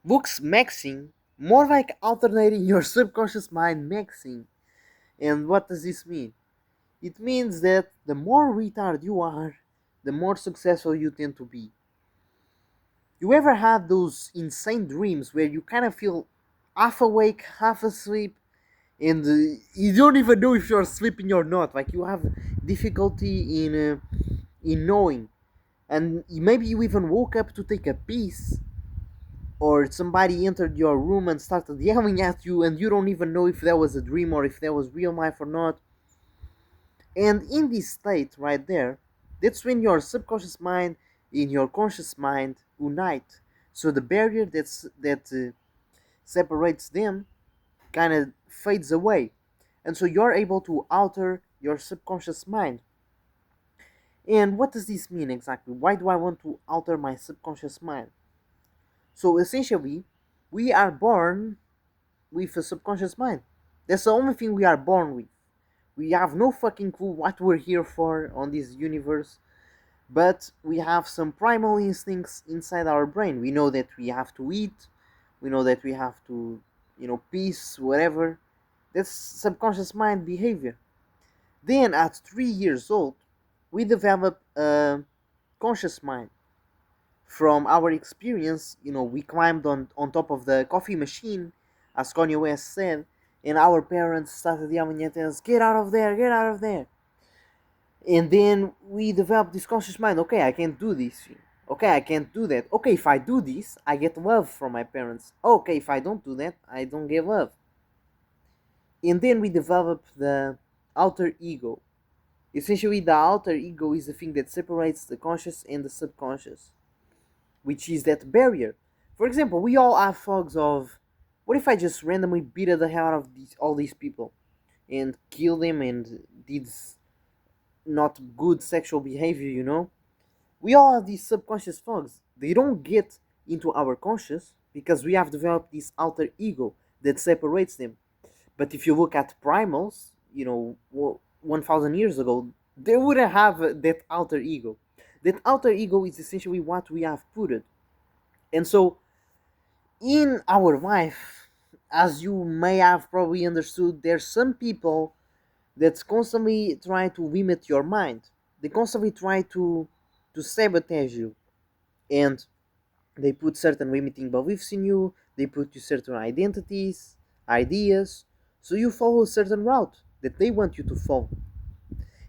Looks maxing, more like alternating your subconscious mind maxing. And what does this mean? It means that the more retard you are, the more successful you tend to be. You ever had those insane dreams where you kind of feel half awake, half asleep, and you don't even know if you're sleeping or not? Like you have difficulty in knowing, and maybe you even woke up to take a piss, or somebody entered your room and started yelling at you, and you don't even know if that was a dream or if that was real life or not. And in this state right there, that's when your subconscious mind and your conscious mind unite. So the barrier that separates them kind of fades away, and so you're able to alter your subconscious mind. And what does this mean exactly? Why do I want to alter my subconscious mind? So essentially, we are born with a subconscious mind. That's the only thing we are born with. We have no fucking clue what we're here for on this universe, but we have some primal instincts inside our brain. We know that we have to eat, we know that we have to, peace, whatever. That's subconscious mind behavior. Then at 3 years old, we develop a conscious mind. From our experience, we climbed on top of the coffee machine, as Kanye West said, and our parents started yelling at us, get out of there, get out of there. And then we developed this conscious mind, okay, I can't do this. Okay, I can't do that. Okay, if I do this, I get love from my parents. Okay, if I don't do that, I don't get love. And then we develop the alter ego. Essentially, the alter ego is the thing that separates the conscious and the subconscious, which is that barrier. For example, we all have thugs of, what if I just randomly beat the hell out of all these people and kill them and did not good sexual behavior? We all have these subconscious thugs. They don't get into our conscious because we have developed this alter ego that separates them. But if you look at primals, 1,000 years ago, they wouldn't have that alter ego. That alter ego is essentially what we have put it. And so, in our life, as you may have probably understood, there's some people that constantly try to limit your mind. They constantly try to sabotage you, and they put certain limiting beliefs in you. They put you certain identities, ideas, so you follow a certain route that they want you to follow.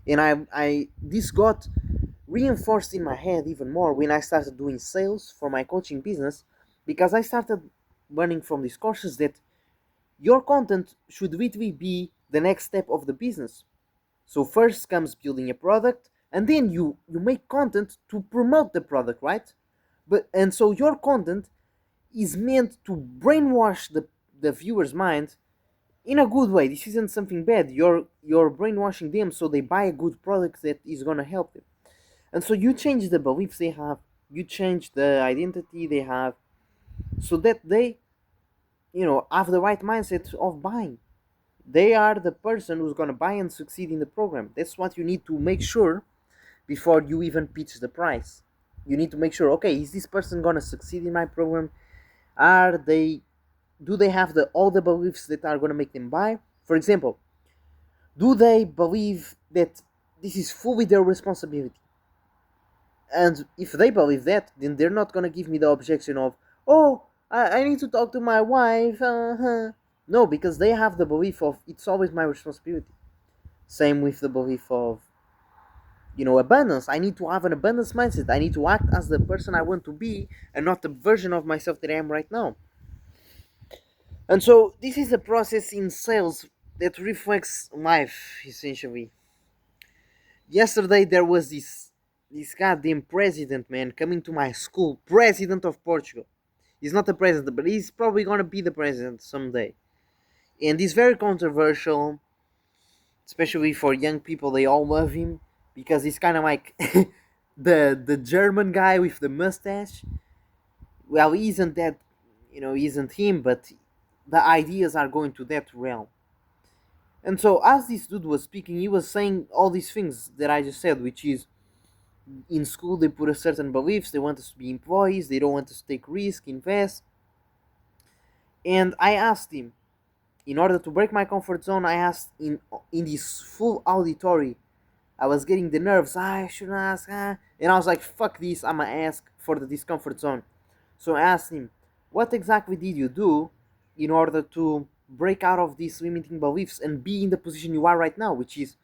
And I this got reinforced in my head even more when I started doing sales for my coaching business, because I started learning from these courses that your content should literally be the next step of the business. So first comes building a product, and then you make content to promote the product, right? And so your content is meant to brainwash the viewer's mind in a good way. This isn't something bad. You're brainwashing them so they buy a good product that is gonna help them. And so you change the beliefs they have, you change the identity they have, so that they, have the right mindset of buying. They are the person who's gonna buy and succeed in the program. That's what you need to make sure before you even pitch the price. You need to make sure, okay, is this person gonna succeed in my program? Are they do they have all the beliefs that are gonna make them buy? For example, do they believe that this is fully their responsibility? And if they believe that, then they're not gonna give me the objection of, oh, I need to talk to my wife. No, because they have the belief of it's always my responsibility. Same with the belief of, abundance. I need to have an abundance mindset. I need to act as the person I want to be and not the version of myself that I am right now. And so this is a process in sales that reflects life, essentially. Yesterday there was this goddamn president, man, coming to my school, president of Portugal. He's not the president, but he's probably gonna be the president someday. And he's very controversial, especially for young people. They all love him because he's kind of like the German guy with the mustache. Well, he isn't that, he isn't him, but the ideas are going to that realm. And so, as this dude was speaking, he was saying all these things that I just said, which is in school they put a certain beliefs. They want us to be employees. They don't want us to take risk, invest. And I asked him, in order to break my comfort zone, I asked in this full auditory. I was getting the nerves. I should ask. And I was like, fuck this. I'ma ask for the discomfort zone. So I asked him, what exactly did you do in order to break out of these limiting beliefs and be in the position you are right now, which is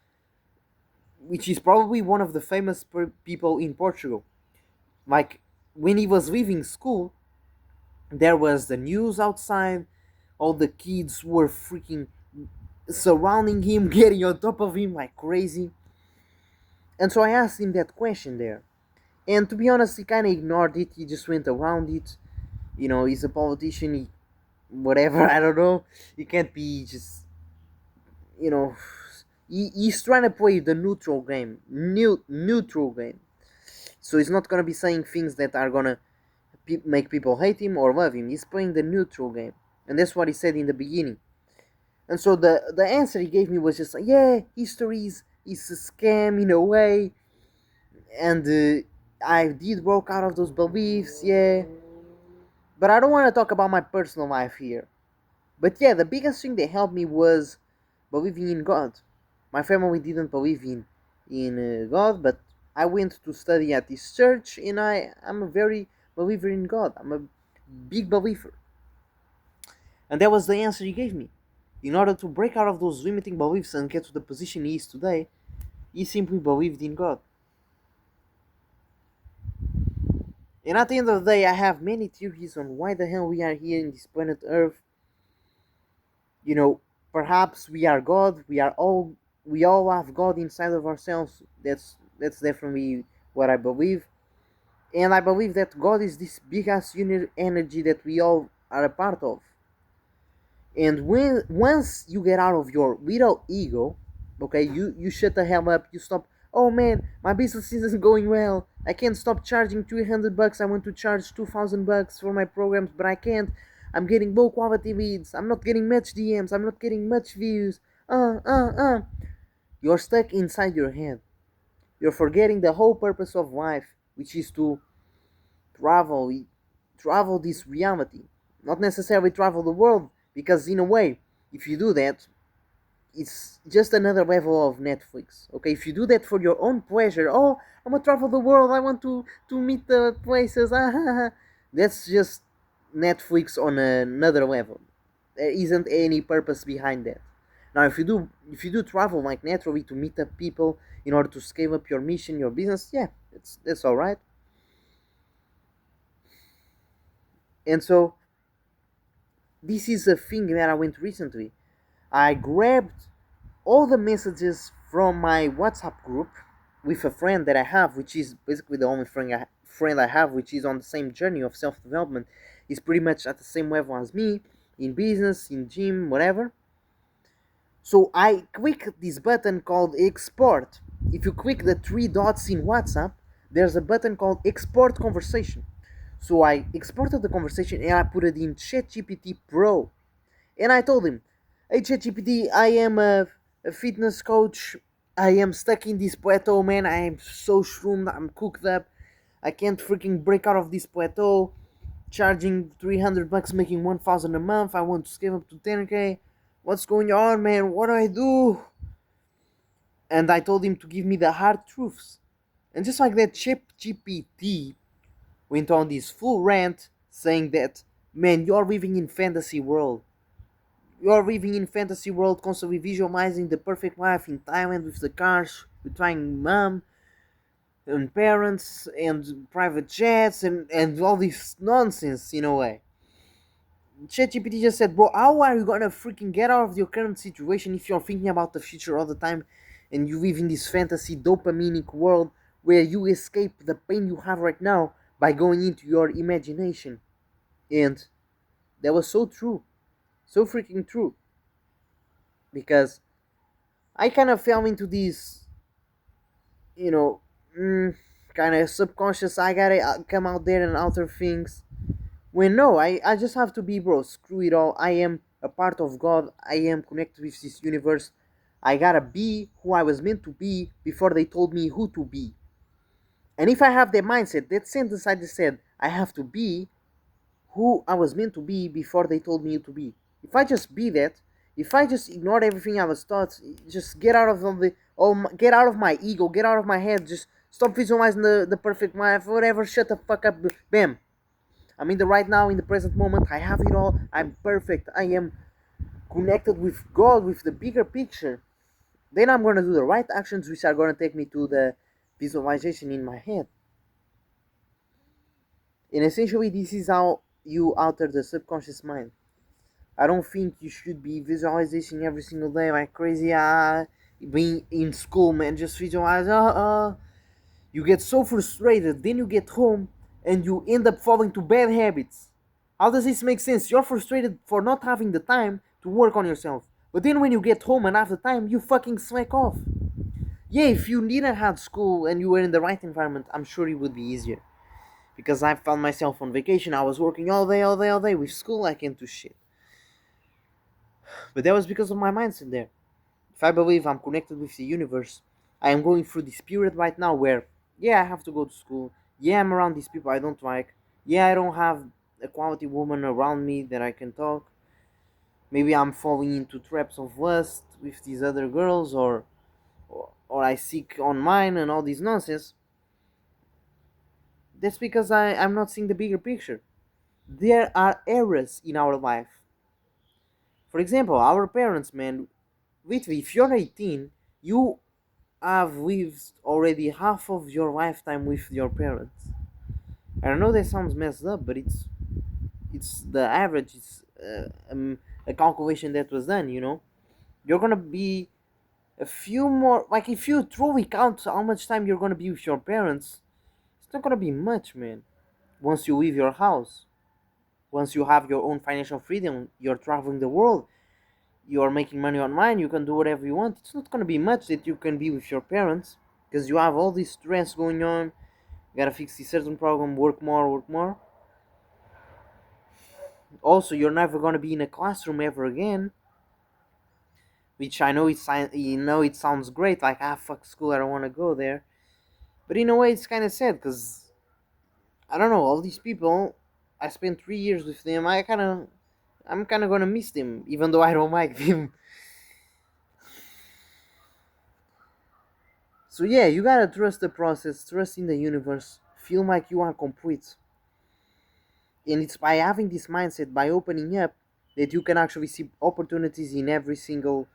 probably one of the famous people in Portugal. Like when he was leaving school, there was the news outside. All the kids were freaking surrounding him, getting on top of him like crazy. And so I asked him that question there. And to be honest, he kind of ignored it. He just went around it. You know, he's a politician. Whatever, I don't know. He can't be just, you know. He's trying to play the neutral game. Neutral game. So he's not going to be saying things that are going to make people hate him or love him. He's playing the neutral game. And that's what he said in the beginning. And so the answer he gave me was just like, yeah, history is a scam in a way. And I did broke out of those beliefs, yeah. But I don't want to talk about my personal life here. But yeah, the biggest thing that helped me was believing in God. My family didn't believe in God, but I went to study at this church, and I'm a very believer in God. I'm a big believer, and that was the answer he gave me. In order to break out of those limiting beliefs and get to the position he is today, he simply believed in God. And at the end of the day, I have many theories on why the hell we are here in this planet Earth. You know, perhaps we are God. We all have God inside of ourselves. That's definitely what I believe. And I believe that God is this big ass unit energy that we all are a part of. And when once you get out of your little ego, okay, you shut the hell up. You stop. Oh man, my business isn't going well. I can't stop charging $300. I want to charge $2,000 for my programs, but I can't. I'm getting low quality leads. I'm not getting much DMs. I'm not getting much views. You're stuck inside your head. You're forgetting the whole purpose of life, which is to travel, travel this reality. Not necessarily travel the world, because in a way, if you do that, it's just another level of Netflix. Okay, if you do that for your own pleasure, oh, I'm gonna travel the world. I want to meet the places. That's just Netflix on another level. There isn't any purpose behind that. Now, if you do travel like naturally to meet up people in order to scale up your mission, your business, yeah, that's all right. And so this is a thing that I went recently. I grabbed all the messages from my WhatsApp group with a friend that I have, which is basically the only friend I have, which is on the same journey of self development, is pretty much at the same level as me in business, in gym, whatever. So I click this button called export. If you click the three dots in WhatsApp, there's a button called export conversation. So I exported the conversation and I put it in ChatGPT Pro. And I told him, hey ChatGPT, I am a fitness coach. I am stuck in this plateau, man. I am so shroomed. I'm cooked up. I can't freaking break out of this plateau. Charging $300, making 1,000 a month. I want to scale up to 10K. What's going on, man? What do I do? And I told him to give me the hard truths. And just like that, ChatGPT went on this full rant saying that, man, you're living in fantasy world. You're living in fantasy world, constantly visualizing the perfect life in Thailand with the cars, with trying mom and parents and private jets and all this nonsense in a way. ChatGPT just said, bro, how are you gonna freaking get out of your current situation if you're thinking about the future all the time and you live in this fantasy dopaminic world where you escape the pain you have right now by going into your imagination? And that was so true. So freaking true. Because I kind of fell into this, you know, kind of subconscious, I gotta come out there and alter things. When no, I just have to be, bro. Screw it all. I am a part of God. I am connected with this universe. I gotta be who I was meant to be before they told me who to be. And if I have that mindset, that sentence I just said, I have to be who I was meant to be before they told me to be. If I just be that, if I just ignored everything I was taught, just get out of the get out of my ego, get out of my head, just stop visualizing the perfect life, whatever, shut the fuck up, bam. I'm in the right now, in the present moment, I have it all, I'm perfect, I am connected with God, with the bigger picture. Then I'm gonna do the right actions which are gonna take me to the visualization in my head. And essentially, this is how you alter the subconscious mind. I don't think you should be visualizing every single day like crazy. Being in school, man, just visualize. You get so frustrated, then you get home and you end up falling to bad habits. How does this make sense? You're frustrated for not having the time to work on yourself. But then when you get home and have the time, you fucking slack off. Yeah, if you didn't have school and you were in the right environment, I'm sure it would be easier. Because I found myself on vacation, I was working all day, all day, all day. With school, I can't do shit. But that was because of my mindset there. If I believe I'm connected with the universe, I am going through this period right now where, yeah, I have to go to school. Yeah, I'm around these people I don't like. Yeah, I don't have a quality woman around me that I can talk. Maybe I'm falling into traps of lust with these other girls, or I seek on mine and all this nonsense. That's because I'm not seeing the bigger picture. There are errors in our life. For example, our parents, man, literally, if you're 18, you have lived already half of your lifetime with your parents. I know that sounds messed up, but it's the average. It's a calculation that was done. You're gonna be a few more. Like if you truly count how much time you're gonna be with your parents, it's not gonna be much, man. Once you leave your house, once you have your own financial freedom, you're traveling the world, you're making money online, you can do whatever you want. It's not gonna be much that you can be with your parents because you have all this stress going on. You gotta fix this certain problem, work more, work more. Also, you're never gonna be in a classroom ever again, which I know it sounds great. Like fuck school, I don't want to go there. But in a way, it's kind of sad because I don't know all these people. I spent 3 years with them. I'm kind of gonna miss them, even though I don't like them. So yeah, you gotta trust the process, trust in the universe, feel like you are complete. And it's by having this mindset, by opening up, that you can actually see opportunities in every single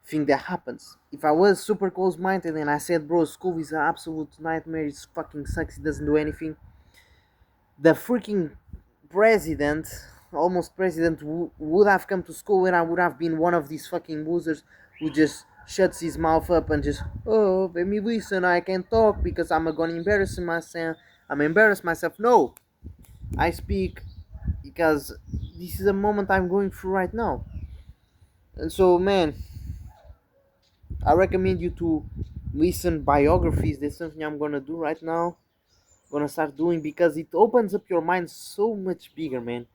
thing that happens. If I was super close minded and I said, bro, school is an absolute nightmare, it fucking sucks, it doesn't do anything, the freaking president, almost president, would have come to school and I would have been one of these fucking losers who just shuts his mouth up and just, oh, let me listen, I can talk because I'm gonna embarrass myself. I'm embarrassed myself. No, I speak because this is a moment I'm going through right now. And so, man, I recommend you to listen biographies. That's something I'm gonna do right now. Gonna start doing because it opens up your mind so much bigger, man.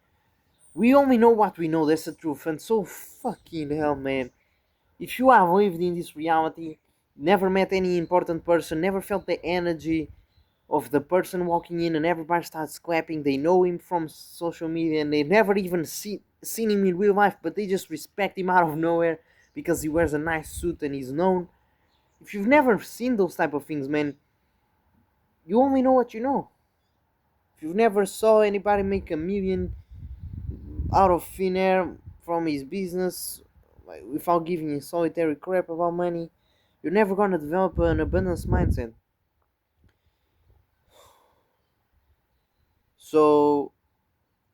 We only know what we know. That's the truth. And so fucking hell, man. If you have lived in this reality, never met any important person, never felt the energy of the person walking in and everybody starts clapping, they know him from social media and they never even seen him in real life, but they just respect him out of nowhere because he wears a nice suit and he's known. If you've never seen those type of things, man, you only know what you know. If you've never saw anybody make a million out of thin air from his business, like, without giving a solitary crap about money, you're never gonna develop an abundance mindset. So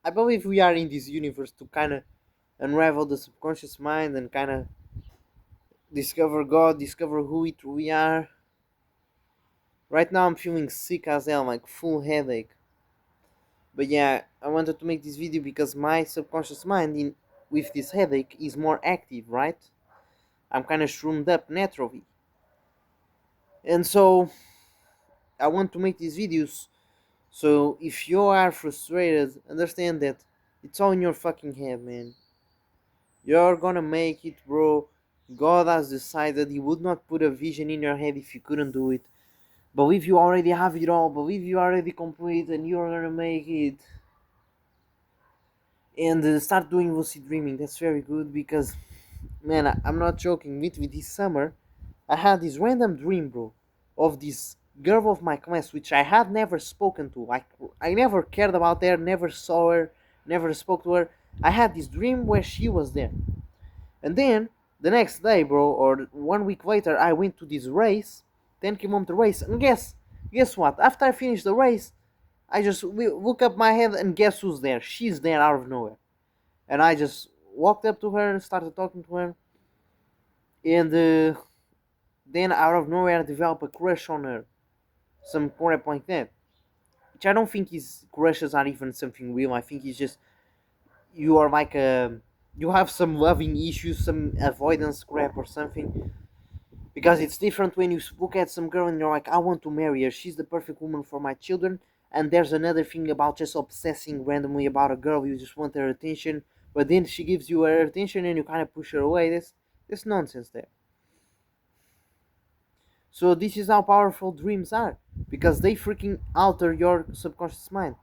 I believe we are in this universe to kind of unravel the subconscious mind and kind of discover God, discover who we truly are. Right now I'm feeling sick as hell, like full headache. But yeah, I wanted to make this video because my subconscious mind in with this headache is more active, right? I'm kind of shroomed up naturally. And so I want to make these videos so if you are frustrated, understand that it's all in your fucking head, man. You're gonna make it, bro. God has decided He would not put a vision in your head if you couldn't do it. Believe you already have it all. Believe you already complete and you're gonna make it. and start doing lucid dreaming. That's very good because, man, I'm not joking. With this summer, I had this random dream, bro, of this girl of my class, which I had never spoken to. Like, I never cared about her, never saw her, never spoke to her. I had this dream where she was there. And then, the next day, bro, or 1 week later, I went to this race, 10 kilometer race, and guess what? After I finished the race, I just look up my head and guess who's there? She's there out of nowhere. And I just walked up to her and started talking to her. And then out of nowhere, I developed a crush on her. Some crap like that. Which I don't think his crushes are even something real. I think it's just you are like a you have some loving issues, some avoidance crap or something. Because it's different when you look at some girl and you're like, I want to marry her. She's the perfect woman for my children. And there's another thing about just obsessing randomly about a girl. You just want her attention, but then she gives you her attention and you kind of push her away. There's nonsense there. So this is how powerful dreams are, because they freaking alter your subconscious mind.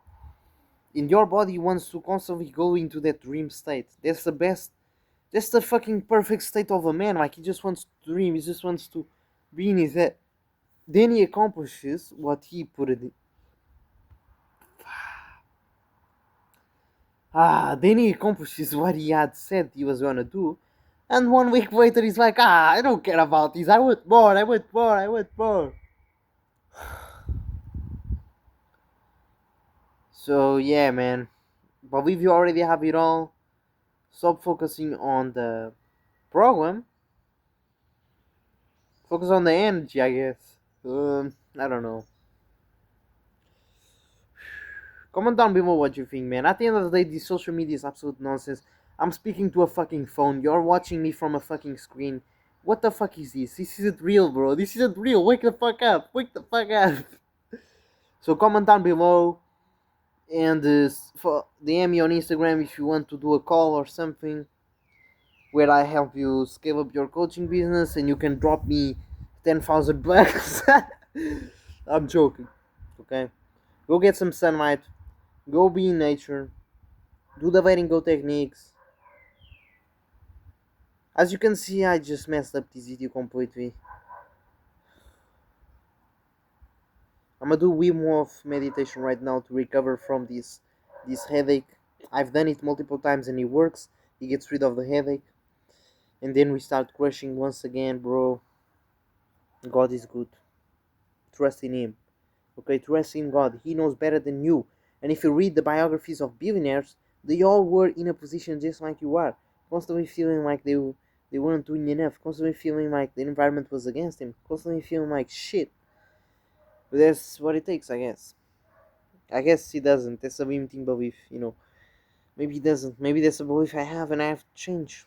And your body wants to constantly go into that dream state. That's the best. That's the fucking perfect state of a man. Like he just wants to dream. He just wants to be in his head. Then he accomplishes what he put it. Then he accomplishes what he had said he was gonna do. And 1 week later, he's like, I don't care about this. I want more. I want more. I want more. So yeah, man. But if you already have it all, stop focusing on the problem. Focus on the energy, I guess. I don't know. Comment down below what you think, man. At the end of the day, this social media is absolute nonsense. I'm speaking to a fucking phone. You're watching me from a fucking screen. What the fuck is this? This isn't real, bro. This isn't real. Wake the fuck up. Wake the fuck up. So comment down below and DM me on Instagram if you want to do a call or something where I help you scale up your coaching business and you can drop me 10,000 bucks. I'm joking. Okay? Go get some sunlight. Go be in nature. Do the letting go techniques. As you can see, I just messed up this video completely. I'm gonna do Wim Hof meditation right now to recover from this headache. I've done it multiple times and it works. It gets rid of the headache. And then we start crushing once again, bro. God is good. Trust in Him. Okay, trust in God. He knows better than you. And if you read the biographies of billionaires, they all were in a position just like you are, constantly feeling like they weren't doing enough, constantly feeling like the environment was against them, constantly feeling like shit. But that's what it takes, I guess. I guess he doesn't. That's a limiting belief, you know. Maybe he doesn't. Maybe that's a belief I have and I have to change.